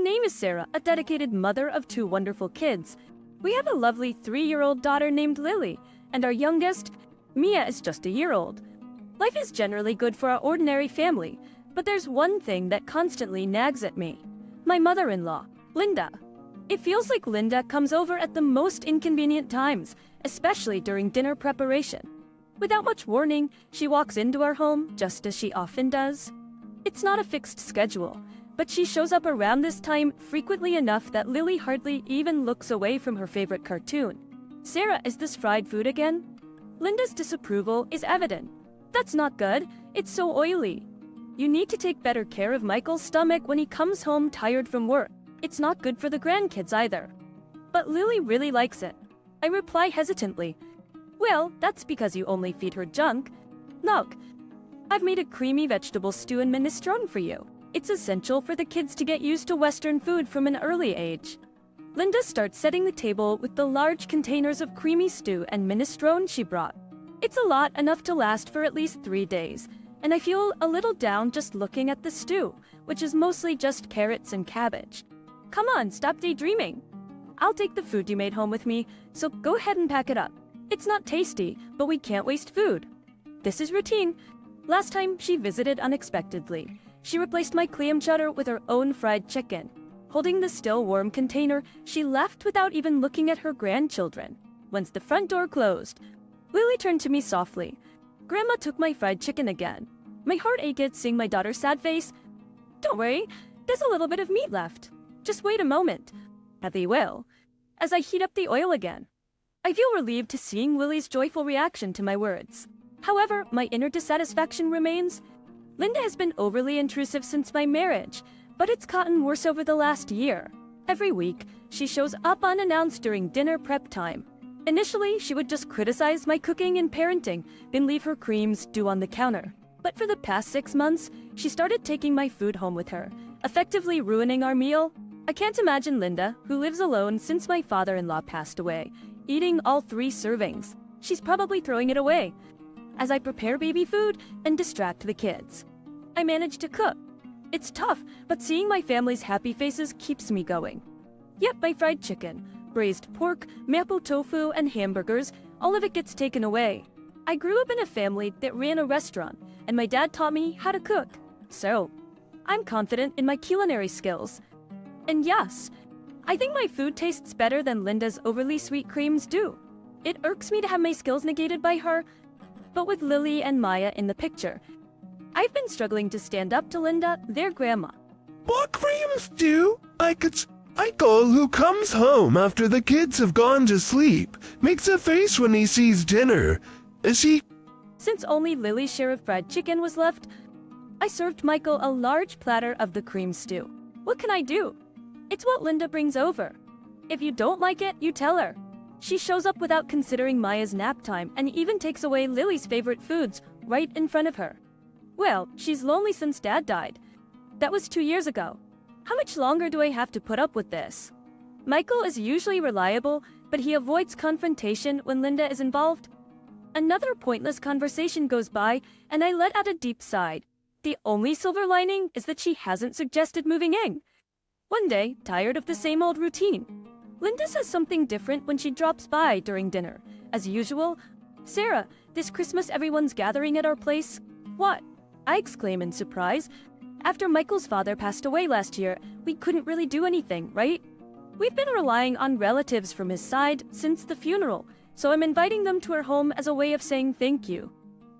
name is Sarah, a dedicated mother of two wonderful kids. We have a lovely 3-year-old daughter named Lily, and our youngest, Mia, is just a year old. Life is generally good for our ordinary family, but there's one thing that constantly nags at me. My mother-in-law, Linda. It feels like Linda comes over at the most inconvenient times, especially during dinner preparation. Without much warning, she walks into our home, just as she often does. It's not a fixed schedule, but she shows up around this time frequently enough that Lily hardly even looks away from her favorite cartoon. Sarah, is this fried food again? Linda's disapproval is evident. That's not good. It's so oily. You need to take better care of Michael's stomach when he comes home tired from work. It's not good for the grandkids either. But Lily really likes it. I reply hesitantly. Well, that's because you only feed her junk. Look, I've made a creamy vegetable stew and minestrone for you. It's essential for the kids to get used to Western food from an early age. Linda starts setting the table with the large containers of creamy stew and minestrone she brought. It's a lot, enough to last for at least 3 days, and I feel a little down just looking at the stew, which is mostly just carrots and cabbage. Come on, stop daydreaming. I'll take the food you made home with me, so go ahead and pack it up. It's not tasty, but we can't waste food. This is routine. Last time she visited unexpectedly. She replaced my clam chowder with her own fried chicken. Holding the still warm container, she left without even looking at her grandchildren. Once the front door closed, Lily turned to me softly. Grandma took my fried chicken again. My heart ached seeing my daughter's sad face. Don't worry, there's a little bit of meat left. Just wait a moment. They will. As I heat up the oil again. I feel relieved to seeing Lily's joyful reaction to my words. However, my inner dissatisfaction remains. Linda has been overly intrusive since my marriage, but it's gotten worse over the last year. Every week, she shows up unannounced during dinner prep time. Initially, she would just criticize my cooking and parenting, then leave her creams due on the counter. But for the past 6 months, she started taking my food home with her, effectively ruining our meal. I can't imagine Linda, who lives alone since my father-in-law passed away, eating all 3 servings. She's probably throwing it away. As I prepare baby food and distract the kids, I manage to cook. It's tough, but seeing my family's happy faces keeps me going. Yet my fried chicken, braised pork, maple tofu, and hamburgers, all of it gets taken away. I grew up in a family that ran a restaurant, and my dad taught me how to cook. So, I'm confident in my culinary skills. And yes, I think my food tastes better than Linda's overly sweet creams do. It irks me to have my skills negated by her, but with Lily and Maya in the picture, I've been struggling to stand up to Linda, their grandma. What creams do? Michael, who comes home after the kids have gone to sleep, makes a face when he sees dinner. Is he? Since only Lily's share of fried chicken was left, I served Michael a large platter of the cream stew. What can I do? It's what Linda brings over. If you don't like it, you tell her. She shows up without considering Maya's nap time and even takes away Lily's favorite foods right in front of her. Well, she's lonely since Dad died. That was 2 years ago. How much longer do I have to put up with this? Michael is usually reliable, but he avoids confrontation when Linda is involved. Another pointless conversation goes by, and I let out a deep sigh. The only silver lining is that she hasn't suggested moving in. One day, tired of the same old routine, Linda says something different when she drops by during dinner. As usual, Sarah, this Christmas everyone's gathering at our place. What? I exclaim in surprise. After Michael's father passed away last year, we couldn't really do anything, right? We've been relying on relatives from his side since the funeral, so I'm inviting them to our home as a way of saying thank you.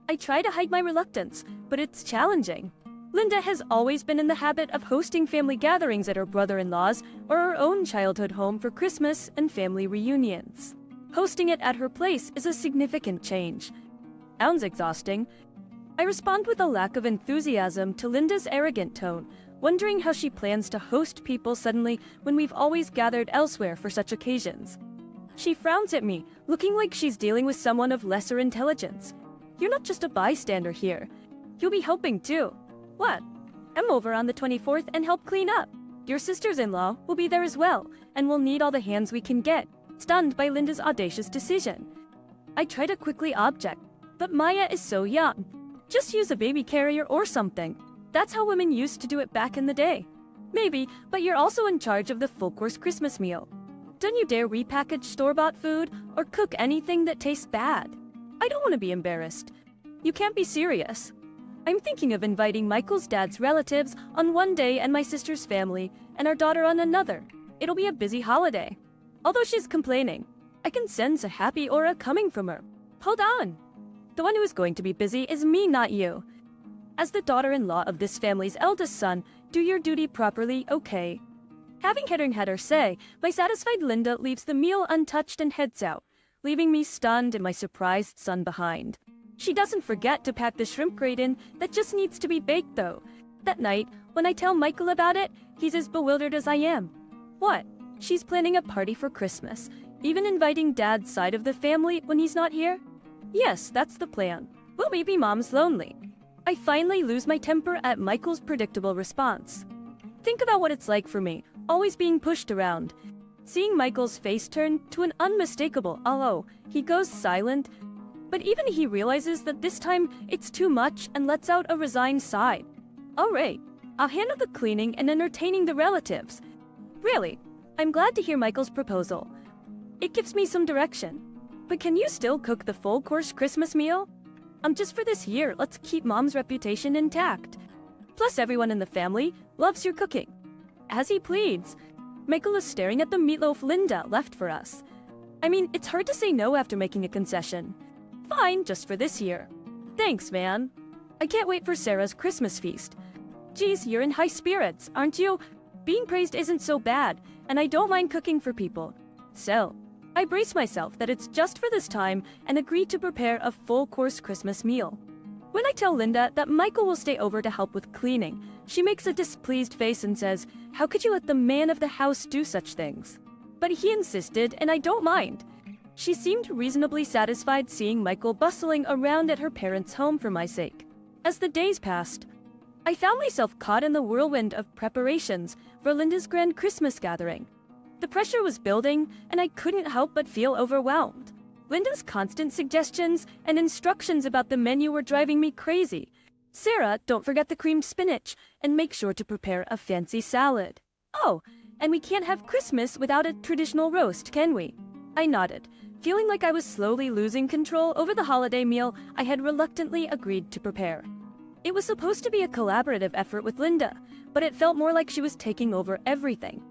I try to hide my reluctance, but it's challenging. Linda has always been in the habit of hosting family gatherings at her brother-in-law's or her own childhood home for Christmas and family reunions. Hosting it at her place is a significant change. Sounds exhausting. I respond with a lack of enthusiasm to Linda's arrogant tone, wondering how she plans to host people suddenly when we've always gathered elsewhere for such occasions. She frowns at me, looking like she's dealing with someone of lesser intelligence. You're not just a bystander here. You'll be helping too. What? I'm over on the 24th and help clean up. Your sisters-in-law will be there as well, and we'll need all the hands we can get, stunned by Linda's audacious decision. I try to quickly object, but Maya is so young. Just use a baby carrier or something. That's how women used to do it back in the day. Maybe, but you're also in charge of the full-course Christmas meal. Don't you dare repackage store-bought food or cook anything that tastes bad. I don't want to be embarrassed. You can't be serious. I'm thinking of inviting Michael's dad's relatives on one day and my sister's family and our daughter on another. It'll be a busy holiday. Although she's complaining, I can sense a happy aura coming from her. Hold on. The one who is going to be busy is me, not you. As the daughter-in-law of this family's eldest son, do your duty properly, okay? Having had her say, my satisfied Linda leaves the meal untouched and heads out, leaving me stunned and my surprised son behind. She doesn't forget to pack the shrimp gratin that just needs to be baked, though. That night, when I tell Michael about it, he's as bewildered as I am. What? She's planning a party for Christmas, even inviting Dad's side of the family when he's not here? Yes, that's the plan. Will maybe Mom's lonely? I finally lose my temper at Michael's predictable response. Think about what it's like for me, always being pushed around. Seeing Michael's face turn to an unmistakable "hello," he goes silent, but even he realizes that this time it's too much and lets out a resigned sigh. All right, I'll handle the cleaning and entertaining the relatives. Really, I'm glad to hear Michael's proposal. It gives me some direction. But can you still cook the full-course Christmas meal? Just for this year, let's keep Mom's reputation intact. Plus, everyone in the family loves your cooking. As he pleads, Michael is staring at the meatloaf Linda left for us. I mean, it's hard to say no after making a concession. Fine, just for this year. Thanks, man. I can't wait for Sarah's Christmas feast. Geez, you're in high spirits, aren't you? Being praised isn't so bad, and I don't mind cooking for people. So, I brace myself that it's just for this time and agree to prepare a full-course Christmas meal. When I tell Linda that Michael will stay over to help with cleaning, she makes a displeased face and says, "How could you let the man of the house do such things?" But he insisted, and I don't mind. She seemed reasonably satisfied seeing Michael bustling around at her parents' home for my sake. As the days passed, I found myself caught in the whirlwind of preparations for Linda's grand Christmas gathering. The pressure was building, and I couldn't help but feel overwhelmed. Linda's constant suggestions and instructions about the menu were driving me crazy. Sarah, don't forget the creamed spinach, and make sure to prepare a fancy salad. Oh, and we can't have Christmas without a traditional roast, can we? I nodded, feeling like I was slowly losing control over the holiday meal I had reluctantly agreed to prepare. It was supposed to be a collaborative effort with Linda, but it felt more like she was taking over everything.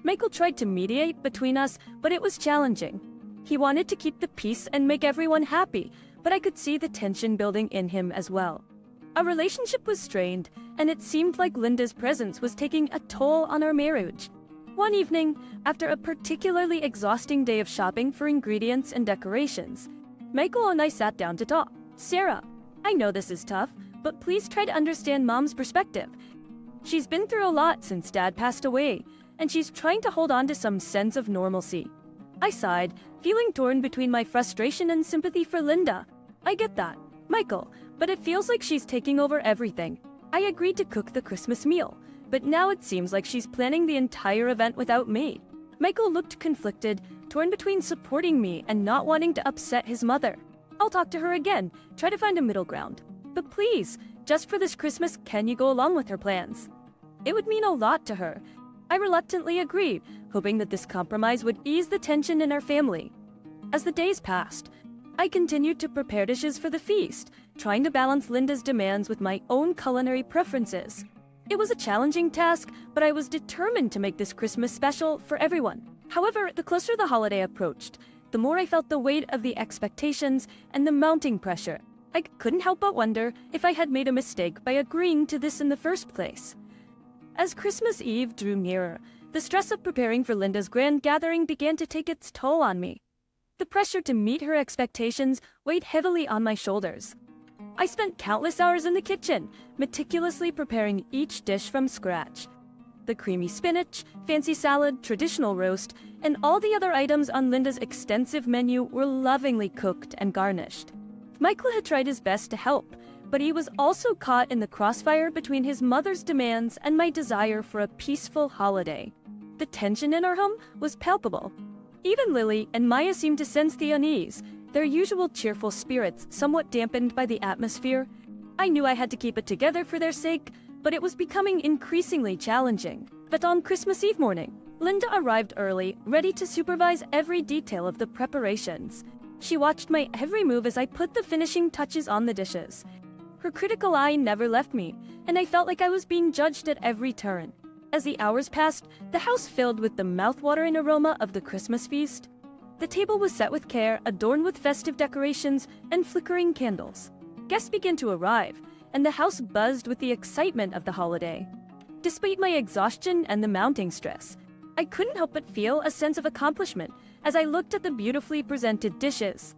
Michael tried to mediate between us, but it was challenging. He wanted to keep the peace and make everyone happy, but I could see the tension building in him as well. Our relationship was strained, and it seemed like Linda's presence was taking a toll on our marriage. One evening, after a particularly exhausting day of shopping for ingredients and decorations, Michael and I sat down to talk. "Sarah, I know this is tough, but please try to understand Mom's perspective. She's been through a lot since Dad passed away, and she's trying to hold on to some sense of normalcy." I sighed, feeling torn between my frustration and sympathy for Linda. I get that, Michael, but it feels like she's taking over everything. I agreed to cook the Christmas meal, but now it seems like she's planning the entire event without me. Michael looked conflicted, torn between supporting me and not wanting to upset his mother. I'll talk to her again, try to find a middle ground. But please, just for this Christmas, can you go along with her plans? It would mean a lot to her. I reluctantly agreed, hoping that this compromise would ease the tension in our family. As the days passed, I continued to prepare dishes for the feast, trying to balance Linda's demands with my own culinary preferences. It was a challenging task, but I was determined to make this Christmas special for everyone. However, the closer the holiday approached, the more I felt the weight of the expectations and the mounting pressure. I couldn't help but wonder if I had made a mistake by agreeing to this in the first place. As Christmas Eve drew nearer, the stress of preparing for Linda's grand gathering began to take its toll on me. The pressure to meet her expectations weighed heavily on my shoulders. I spent countless hours in the kitchen, meticulously preparing each dish from scratch. The creamy spinach, fancy salad, traditional roast, and all the other items on Linda's extensive menu were lovingly cooked and garnished. Michael had tried his best to help, but he was also caught in the crossfire between his mother's demands and my desire for a peaceful holiday. The tension in our home was palpable. Even Lily and Maya seemed to sense the unease, their usual cheerful spirits somewhat dampened by the atmosphere. I knew I had to keep it together for their sake, but it was becoming increasingly challenging. But on Christmas Eve morning, Linda arrived early, ready to supervise every detail of the preparations. She watched my every move as I put the finishing touches on the dishes. Her critical eye never left me, and I felt like I was being judged at every turn. As the hours passed, the house filled with the mouth-watering aroma of the Christmas feast. The table was set with care, adorned with festive decorations and flickering candles. Guests began to arrive, and the house buzzed with the excitement of the holiday. Despite my exhaustion and the mounting stress, I couldn't help but feel a sense of accomplishment as I looked at the beautifully presented dishes.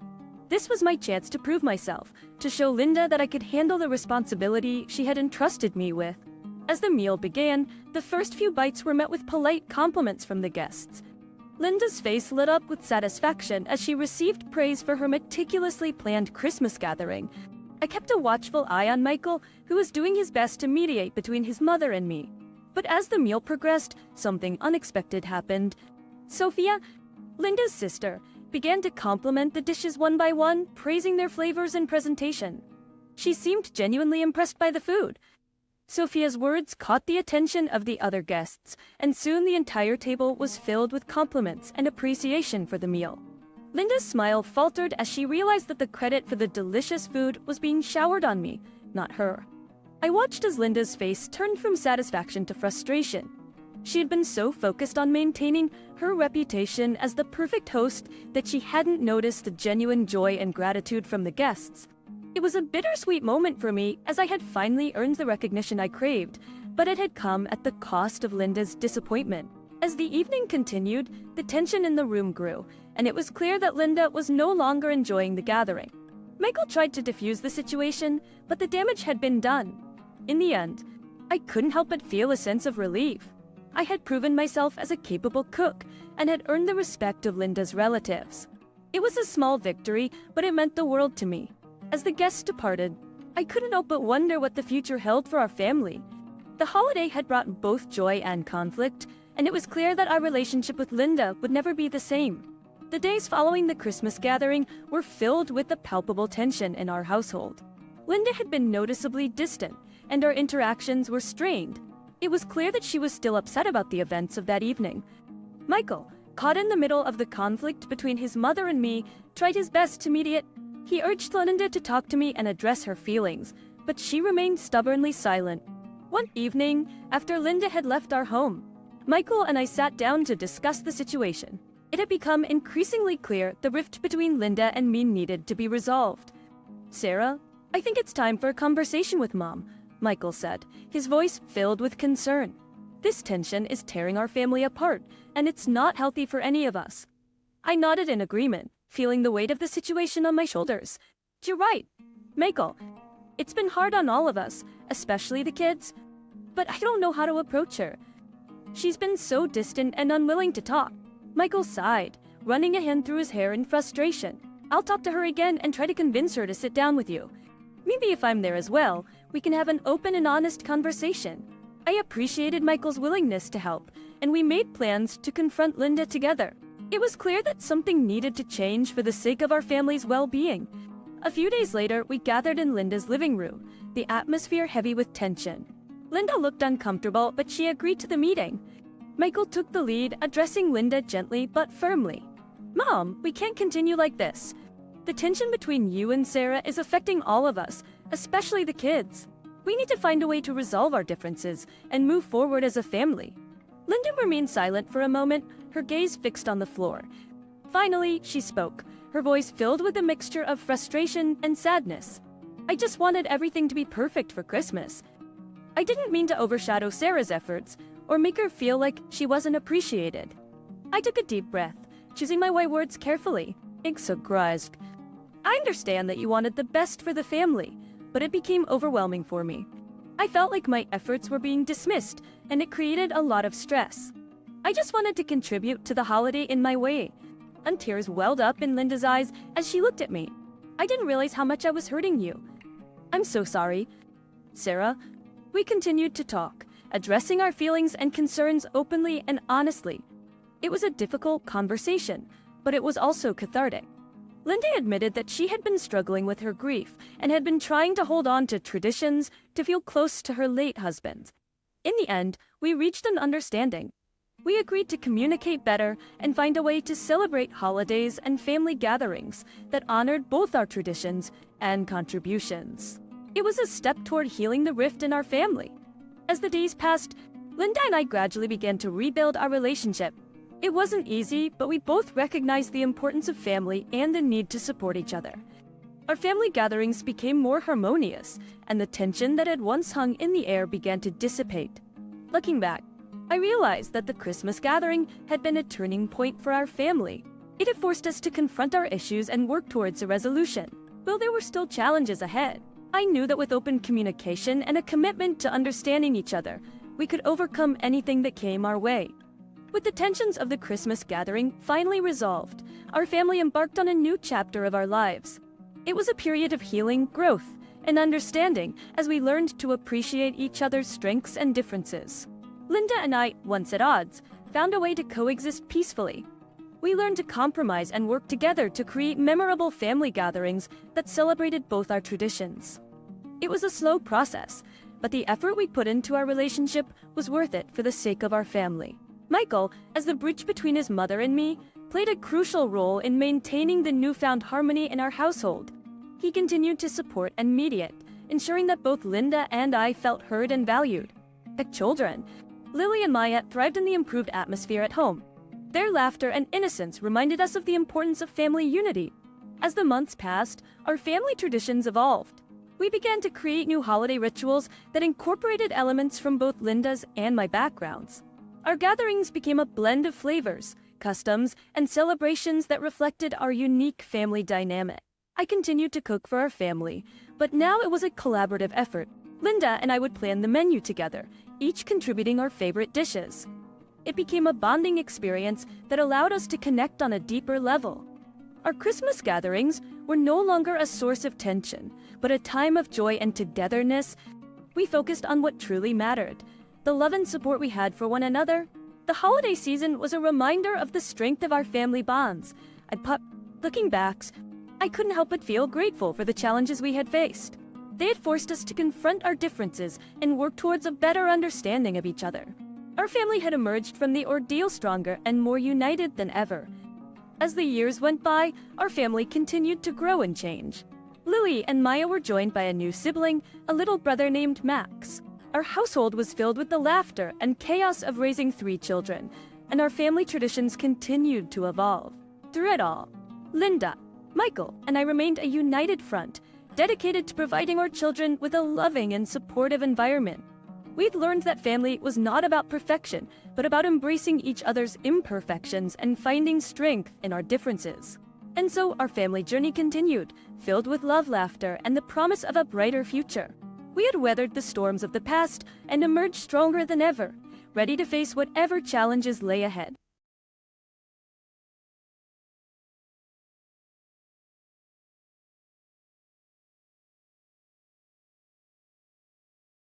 This was my chance to prove myself, to show Linda that I could handle the responsibility she had entrusted me with. As the meal began, the first few bites were met with polite compliments from the guests. Linda's face lit up with satisfaction as she received praise for her meticulously planned Christmas gathering. I kept a watchful eye on Michael, who was doing his best to mediate between his mother and me. But as the meal progressed, something unexpected happened. Sophia, Linda's sister, began to compliment the dishes one by one, praising their flavors and presentation. She seemed genuinely impressed by the food. Sophia's words caught the attention of the other guests, and soon the entire table was filled with compliments and appreciation for the meal. Linda's smile faltered as she realized that the credit for the delicious food was being showered on me, not her. I watched as Linda's face turned from satisfaction to frustration. She had been so focused on maintaining her reputation as the perfect host that she hadn't noticed the genuine joy and gratitude from the guests. It was a bittersweet moment for me as I had finally earned the recognition I craved, but it had come at the cost of Linda's disappointment. As the evening continued, the tension in the room grew, and it was clear that Linda was no longer enjoying the gathering. Michael tried to defuse the situation, but the damage had been done. In the end, I couldn't help but feel a sense of relief. I had proven myself as a capable cook and had earned the respect of Linda's relatives. It was a small victory, but it meant the world to me. As the guests departed, I couldn't help but wonder what the future held for our family. The holiday had brought both joy and conflict, and it was clear that our relationship with Linda would never be the same. The days following the Christmas gathering were filled with the palpable tension in our household. Linda had been noticeably distant, and our interactions were strained. It was clear that she was still upset about the events of that evening. Michael, caught in the middle of the conflict between his mother and me, tried his best to mediate. He urged Linda to talk to me and address her feelings, but she remained stubbornly silent. One evening, after Linda had left our home, Michael and I sat down to discuss the situation. It had become increasingly clear the rift between Linda and me needed to be resolved. "Sarah, I think it's time for a conversation with Mom," Michael said, his voice filled with concern. "This tension is tearing our family apart, and it's not healthy for any of us." I nodded in agreement, feeling the weight of the situation on my shoulders. "You're right, Michael. It's been hard on all of us, especially the kids. But I don't know how to approach her. She's been so distant and unwilling to talk." Michael sighed, running a hand through his hair in frustration. "I'll talk to her again and try to convince her to sit down with you. Maybe if I'm there as well, we can have an open and honest conversation." I appreciated Michael's willingness to help, and we made plans to confront Linda together. It was clear that something needed to change for the sake of our family's well-being. A few days later, we gathered in Linda's living room, the atmosphere heavy with tension. Linda looked uncomfortable, but she agreed to the meeting. Michael took the lead, addressing Linda gently but firmly. "Mom, we can't continue like this. The tension between you and Sarah is affecting all of us, especially the kids. We need to find a way to resolve our differences and move forward as a family." Linda remained silent for a moment, her gaze fixed on the floor. Finally, she spoke, her voice filled with a mixture of frustration and sadness. "I just wanted everything to be perfect for Christmas. I didn't mean to overshadow Sarah's efforts or make her feel like she wasn't appreciated." I took a deep breath, choosing my words carefully. "Exagrized. I understand that you wanted the best for the family, but it became overwhelming for me. I felt like my efforts were being dismissed, and it created a lot of stress. I just wanted to contribute to the holiday in my way." And tears welled up in Linda's eyes as she looked at me. "I didn't realize how much I was hurting you. I'm so sorry." "Sarah," we continued to talk, addressing our feelings and concerns openly and honestly. It was a difficult conversation, but it was also cathartic. Linda admitted that she had been struggling with her grief and had been trying to hold on to traditions to feel close to her late husband. In the end, we reached an understanding. We agreed to communicate better and find a way to celebrate holidays and family gatherings that honored both our traditions and contributions. It was a step toward healing the rift in our family. As the days passed, Linda and I gradually began to rebuild our relationship. It wasn't easy, but we both recognized the importance of family and the need to support each other. Our family gatherings became more harmonious, and the tension that had once hung in the air began to dissipate. Looking back, I realized that the Christmas gathering had been a turning point for our family. It had forced us to confront our issues and work towards a resolution. Though there were still challenges ahead, I knew that with open communication and a commitment to understanding each other, we could overcome anything that came our way. With the tensions of the Christmas gathering finally resolved, our family embarked on a new chapter of our lives. It was a period of healing, growth, and understanding as we learned to appreciate each other's strengths and differences. Linda and I, once at odds, found a way to coexist peacefully. We learned to compromise and work together to create memorable family gatherings that celebrated both our traditions. It was a slow process, but the effort we put into our relationship was worth it for the sake of our family. Michael, as the bridge between his mother and me, played a crucial role in maintaining the newfound harmony in our household. He continued to support and mediate, ensuring that both Linda and I felt heard and valued. As children, Lily and Maya thrived in the improved atmosphere at home. Their laughter and innocence reminded us of the importance of family unity. As the months passed, our family traditions evolved. We began to create new holiday rituals that incorporated elements from both Linda's and my backgrounds. Our gatherings became a blend of flavors, customs, and celebrations that reflected our unique family dynamic. I continued to cook for our family, but now it was a collaborative effort. Linda and I would plan the menu together, each contributing our favorite dishes. It became a bonding experience that allowed us to connect on a deeper level. Our Christmas gatherings were no longer a source of tension, but a time of joy and togetherness. We focused on what truly mattered, the love and support we had for one another. The holiday season was a reminder of the strength of our family bonds. Looking back, I couldn't help but feel grateful for the challenges we had faced. They had forced us to confront our differences and work towards a better understanding of each other. Our family had emerged from the ordeal stronger and more united than ever. As the years went by, our family continued to grow and change. Lily and Maya were joined by a new sibling, a little brother named Max. Our household was filled with the laughter and chaos of raising 3 children, and our family traditions continued to evolve. Through it all, Linda, Michael, and I remained a united front, dedicated to providing our children with a loving and supportive environment. We'd learned that family was not about perfection, but about embracing each other's imperfections and finding strength in our differences. And so our family journey continued, filled with love, laughter, and the promise of a brighter future. We had weathered the storms of the past and emerged stronger than ever, ready to face whatever challenges lay ahead.